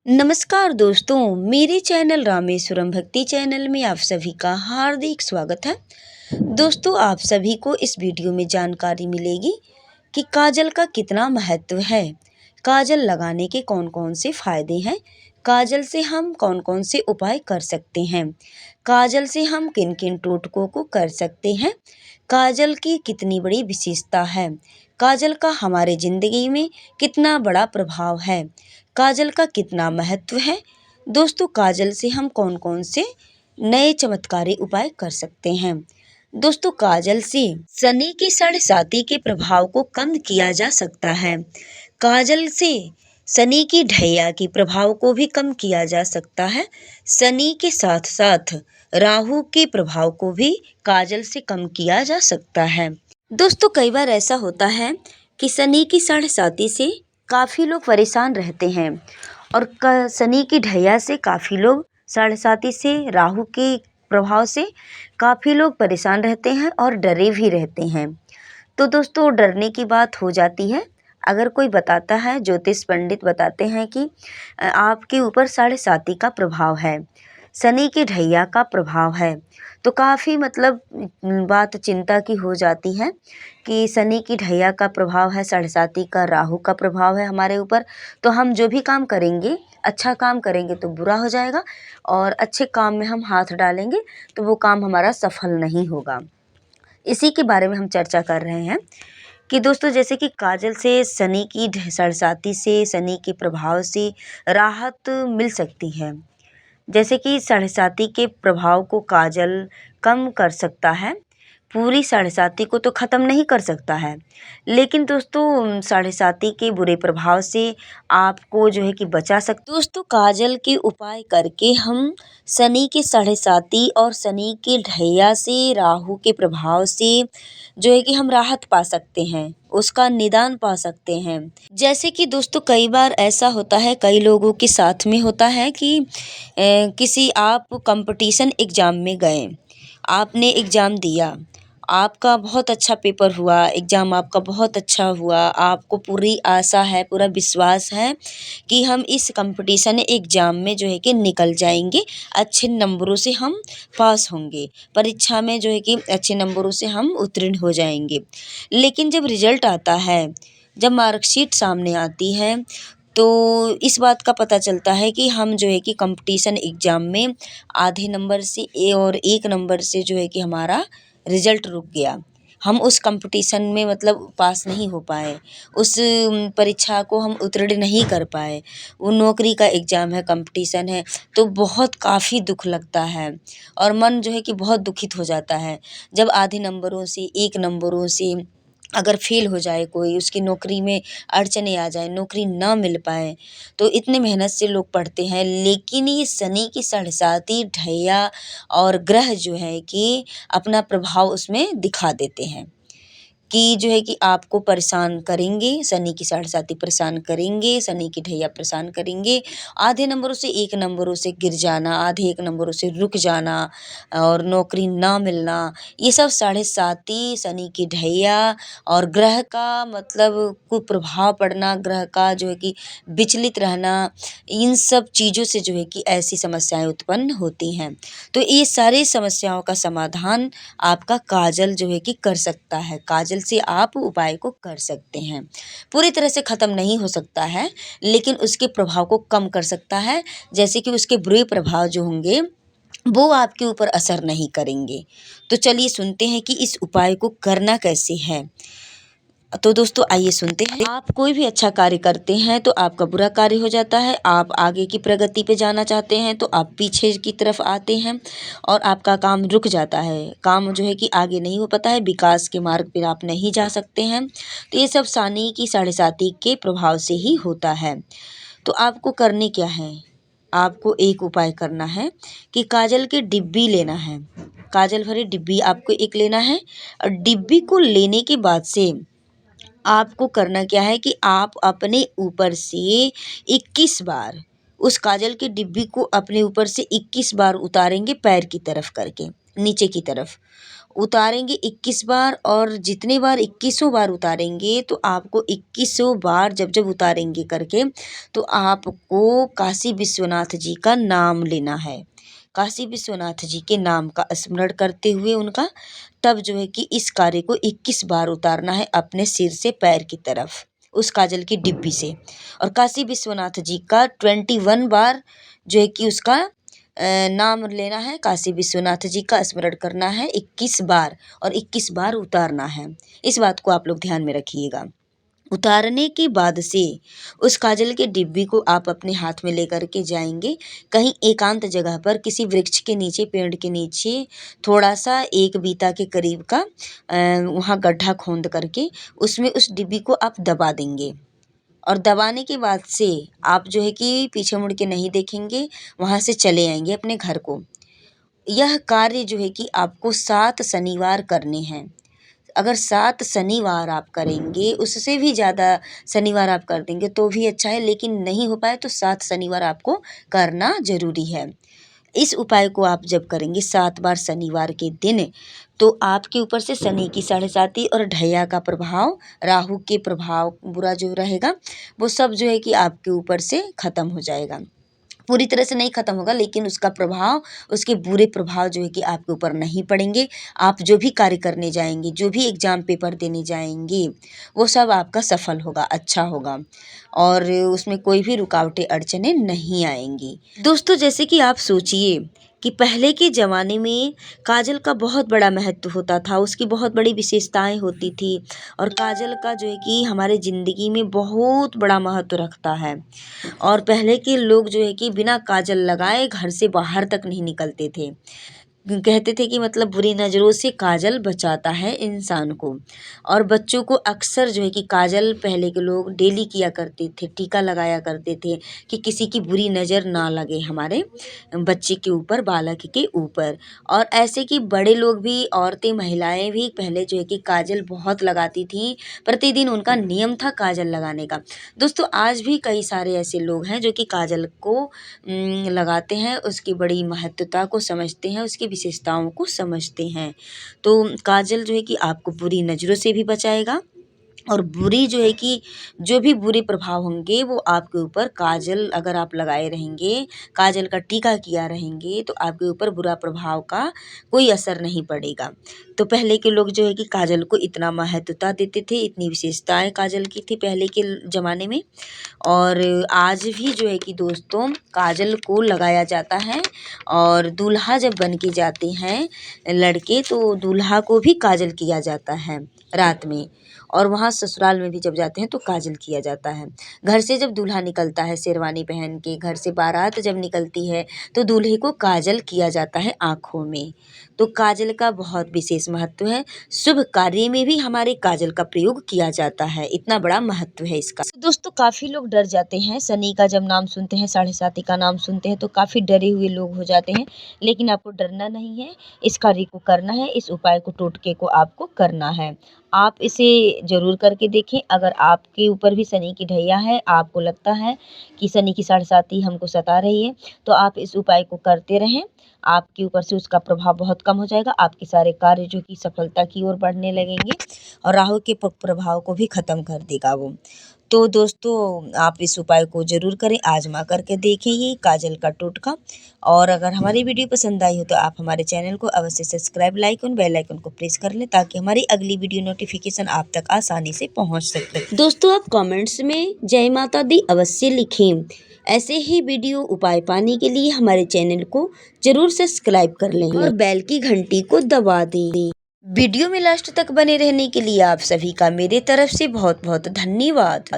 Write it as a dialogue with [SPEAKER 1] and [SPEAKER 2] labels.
[SPEAKER 1] नमस्कार दोस्तों, मेरे चैनल रामेश्वरम भक्ति चैनल में आप सभी का हार्दिक स्वागत है। दोस्तों, आप सभी को इस वीडियो में जानकारी मिलेगी कि काजल का कितना महत्व है, काजल लगाने के कौन-कौन से फायदे हैं, काजल से हम कौन-कौन से उपाय कर सकते हैं, काजल से हम किन-किन टोटकों को कर सकते हैं, काजल की कितनी बड़ी विशेषता है, काजल का हमारे ज़िंदगी में कितना बड़ा प्रभाव है, काजल का कितना महत्व है। दोस्तों, काजल से हम कौन-कौन से नए चमत्कारी उपाय कर सकते हैं। दोस्तों, काजल से शनि की साढ़े के प्रभाव को कम किया जा सकता है। काजल से शनि की ढैया के प्रभाव को भी कम किया जा सकता है। शनि के साथ साथ राहु के प्रभाव को भी काजल से कम किया जा सकता है। दोस्तों, कई बार ऐसा होता है कि शनि की साढ़े से काफ़ी लोग परेशान रहते हैं और शनि की ढैया से काफ़ी लोग साढ़े से राहु के प्रभाव से काफ़ी लोग परेशान रहते हैं और डरे भी रहते हैं। तो दोस्तों, डरने की बात हो जाती है। अगर कोई बताता है, ज्योतिष पंडित बताते हैं कि आपके ऊपर साढ़े का प्रभाव है, शनि की ढैया का प्रभाव है, तो काफ़ी मतलब बात चिंता की हो जाती है कि शनि की ढैया का प्रभाव है, साढ़े का राहु का प्रभाव है हमारे ऊपर, तो हम जो भी काम करेंगे, अच्छा काम करेंगे तो बुरा हो जाएगा और अच्छे काम में हम हाथ डालेंगे तो वो काम हमारा सफल नहीं होगा। इसी के बारे में हम चर्चा कर रहे हैं कि दोस्तों, जैसे कि काजल से शनि की साढ़े से, शनि के प्रभाव से राहत मिल सकती है। जैसे कि साढ़े के प्रभाव को काजल कम कर सकता है, पूरी साढ़े को तो ख़त्म नहीं कर सकता है, लेकिन दोस्तों साढ़े के बुरे प्रभाव से आपको जो है कि बचा सकते। दोस्तों, काजल के उपाय करके हम शनि के साढ़े और शनि के ढैया से, राहु के प्रभाव से जो है कि हम राहत पा सकते हैं, उसका निदान पा सकते हैं। जैसे कि दोस्तों, कई बार ऐसा होता है, कई लोगों के साथ में होता है कि किसी आप कंपटीशन एग्ज़ाम में गए, आपने एग्ज़ाम दिया, आपका बहुत अच्छा पेपर हुआ, एग्ज़ाम आपका बहुत अच्छा हुआ, आपको पूरी आशा है, पूरा विश्वास है कि हम इस कंपटीशन एग्ज़ाम में जो है कि निकल जाएंगे, अच्छे नंबरों से हम पास होंगे, परीक्षा में जो है कि अच्छे नंबरों से हम उत्तीर्ण हो जाएंगे। लेकिन जब रिज़ल्ट आता है, जब मार्कशीट सामने आती है, तो इस बात का पता चलता है कि हम जो है कि कंपटीशन एग्ज़ाम में आधे नंबर से और 1 नंबर से जो है कि हमारा रिज़ल्ट रुक गया। हम उस कंपटीशन में मतलब पास नहीं हो पाए, उस परीक्षा को हम उत्तीर्ण नहीं कर पाए। वो नौकरी का एग्ज़ाम है, कंपटीशन है, तो बहुत काफ़ी दुःख लगता है और मन जो है कि बहुत दुखित हो जाता है। जब आधे नंबरों से, 1 नंबरों से अगर फ़ेल हो जाए कोई, उसकी नौकरी में अड़चनें आ जाएँ, नौकरी ना मिल पाए, तो इतने मेहनत से लोग पढ़ते हैं, लेकिन ये शनि की साढ़े ढैया और ग्रह जो है कि अपना प्रभाव उसमें दिखा देते हैं कि जो है कि आपको परेशान करेंगे, शनि की साढ़े परेशान करेंगे, शनि की ढैया परेशान करेंगे। आधे नंबरों से 1 नंबरों से गिर जाना, आधे 1 नंबरों से रुक जाना और नौकरी ना मिलना, ये सब साढ़े शनि की ढैया और ग्रह का मतलब कुप्रभाव पड़ना, ग्रह का जो है कि विचलित रहना, इन सब चीज़ों से जो है कि ऐसी समस्याएँ उत्पन्न होती हैं। तो ये सारी समस्याओं का समाधान आपका काजल जो है कि कर सकता है। काजल से आप उपाय को कर सकते हैं। पूरी तरह से ख़त्म नहीं हो सकता है, लेकिन उसके प्रभाव को कम कर सकता है। जैसे कि उसके बुरे प्रभाव जो होंगे, वो आपके ऊपर असर नहीं करेंगे। तो चलिए सुनते हैं कि इस उपाय को करना कैसे है। तो दोस्तों, आइए सुनते हैं। आप कोई भी अच्छा कार्य करते हैं तो आपका बुरा कार्य हो जाता है। आप आगे की प्रगति पे जाना चाहते हैं तो आप पीछे की तरफ आते हैं और आपका काम रुक जाता है। काम जो है कि आगे नहीं हो पाता है, विकास के मार्ग पर आप नहीं जा सकते हैं। तो ये सब शनि की साढ़े के प्रभाव से ही होता है। तो आपको करने क्या है? आपको एक उपाय करना है कि काजल की डिब्बी लेना है। काजल भरी डिब्बी आपको एक लेना है और डिब्बी को लेने के बाद से आपको करना क्या है कि आप अपने ऊपर से 21 बार उस काजल की डिब्बी को अपने ऊपर से 21 बार उतारेंगे, पैर की तरफ करके नीचे की तरफ, उतारेंगे 21 बार, और जितने बार 2100 बार उतारेंगे तो आपको 2100 बार जब जब उतारेंगे करके तो आपको काशी विश्वनाथ जी का नाम लेना है। काशी विश्वनाथ जी के नाम का स्मरण करते हुए उनका, तब जो है कि इस कार्य को 21 बार उतारना है अपने सिर से पैर की तरफ उस काजल की डिब्बी से। और काशी विश्वनाथ जी का 21 बार जो है कि उसका नाम लेना है। काशी विश्वनाथ जी का स्मरण करना है 21 बार, और 21 बार उतारना है। इस बात को आप लोग ध्यान में रखिएगा। उतारने के बाद से उस काजल के डिब्बी को आप अपने हाथ में लेकर के जाएंगे कहीं एकांत जगह पर, किसी वृक्ष के नीचे, पेड़ के नीचे, थोड़ा सा 1 बीता के करीब का वहाँ गड्ढा खोद करके उसमें उस डिब्बी को आप दबा देंगे। और दबाने के बाद से आप जो है कि पीछे मुड़ के नहीं देखेंगे, वहाँ से चले आएंगे अपने घर को। यह कार्य जो है कि आपको 7 शनिवार करने हैं। अगर 7 शनिवार आप करेंगे, उससे भी ज़्यादा शनिवार आप कर देंगे तो भी अच्छा है, लेकिन नहीं हो पाए तो 7 शनिवार आपको करना ज़रूरी है। इस उपाय को आप जब करेंगे 7 बार शनिवार के दिन, तो आपके ऊपर से शनि की 7.5 और ढैया का प्रभाव, राहु के प्रभाव बुरा जो रहेगा वो सब जो है कि आपके ऊपर से ख़त्म हो जाएगा। पूरी तरह से नहीं ख़त्म होगा, लेकिन उसका प्रभाव, उसके बुरे प्रभाव जो है कि आपके ऊपर नहीं पड़ेंगे। आप जो भी कार्य करने जाएंगे, जो भी एग्ज़ाम पेपर देने जाएंगे, वो सब आपका सफल होगा, अच्छा होगा, और उसमें कोई भी रुकावटें, अड़चनें नहीं आएंगी। दोस्तों, जैसे कि आप सोचिए कि पहले के ज़माने में काजल का बहुत बड़ा महत्व होता था, उसकी बहुत बड़ी विशेषताएं होती थी, और काजल का जो है कि हमारे ज़िंदगी में बहुत बड़ा महत्व रखता है। और पहले के लोग जो है कि बिना काजल लगाए घर से बाहर तक नहीं निकलते थे। कहते थे कि मतलब बुरी नज़रों से काजल बचाता है इंसान को। और बच्चों को अक्सर जो है कि काजल पहले के लोग डेली किया करते थे, टीका लगाया करते थे कि किसी की बुरी नज़र ना लगे हमारे बच्चे के ऊपर, बालक के ऊपर। और ऐसे कि बड़े लोग भी, औरतें, महिलाएं भी पहले जो है कि काजल बहुत लगाती थीं। प्रतिदिन उनका नियम था काजल लगाने का। दोस्तों, आज भी कई सारे ऐसे लोग हैं जो कि काजल को लगाते हैं, उसकी बड़ी महत्वता को समझते हैं, उसकी विशेषताओं को समझते हैं। तो काजल जो है कि आपको बुरी नज़रों से भी बचाएगा, और बुरी जो है कि जो भी बुरे प्रभाव होंगे वो आपके ऊपर, काजल अगर आप लगाए रहेंगे, काजल का टीका किया रहेंगे, तो आपके ऊपर बुरा प्रभाव का कोई असर नहीं पड़ेगा। तो पहले के लोग जो है कि काजल को इतना महत्वता देते थे, इतनी विशेषताएं काजल की थी पहले के ज़माने में। और आज भी जो है कि दोस्तों काजल को लगाया जाता है। और दूल्हा जब बन के जाते हैं लड़के, तो दूल्हा को भी काजल किया जाता है रात में। और वहाँ ससुराल में भी जब जाते हैं तो काजल किया जाता है। घर से जब दूल्हा निकलता है शेरवानी पहन के, घर से बारात जब निकलती है तो दूल्हे को काजल किया जाता है आँखों में। तो काजल का बहुत विशेष महत्व है। शुभ कार्य में भी हमारे काजल का प्रयोग किया जाता है, इतना बड़ा महत्व है इसका। तो दोस्तों, काफ़ी लोग डर जाते हैं शनि का जब नाम सुनते हैं, 7.5 का नाम सुनते हैं तो काफ़ी डरे हुए लोग हो जाते हैं। लेकिन आपको डरना नहीं है, इस कार्य को करना है, इस उपाय को, टोटके को आपको करना है। आप इसे ज़रूर करके देखें। अगर आपके ऊपर भी शनि की ढैया है, आपको लगता है कि शनि की 7.5 हमको सता रही है, तो आप इस उपाय को करते रहें। आपके ऊपर से उसका प्रभाव बहुत कम हो जाएगा। आपके सारे कार्य जो कि सफलता की ओर बढ़ने लगेंगे, और राहु के प्रभाव को भी ख़त्म कर देगा वो। तो दोस्तों, आप इस उपाय को ज़रूर करें, आजमा करके देखें ये काजल का टोटका। और अगर हमारी वीडियो पसंद आई हो तो आप हमारे चैनल को अवश्य सब्सक्राइब, लाइक और बेल आइकन को प्रेस कर लें, ताकि हमारी अगली वीडियो नोटिफिकेशन आप तक आसानी से पहुंच सके। दोस्तों, आप कमेंट्स में जय माता दी अवश्य लिखें। ऐसे ही वीडियो उपाय पाने के लिए हमारे चैनल को ज़रूर सब्सक्राइब कर लें और बेल की घंटी को दबा दें। वीडियो में लास्ट तक बने रहने के लिए आप सभी का मेरे तरफ से बहुत बहुत धन्यवाद।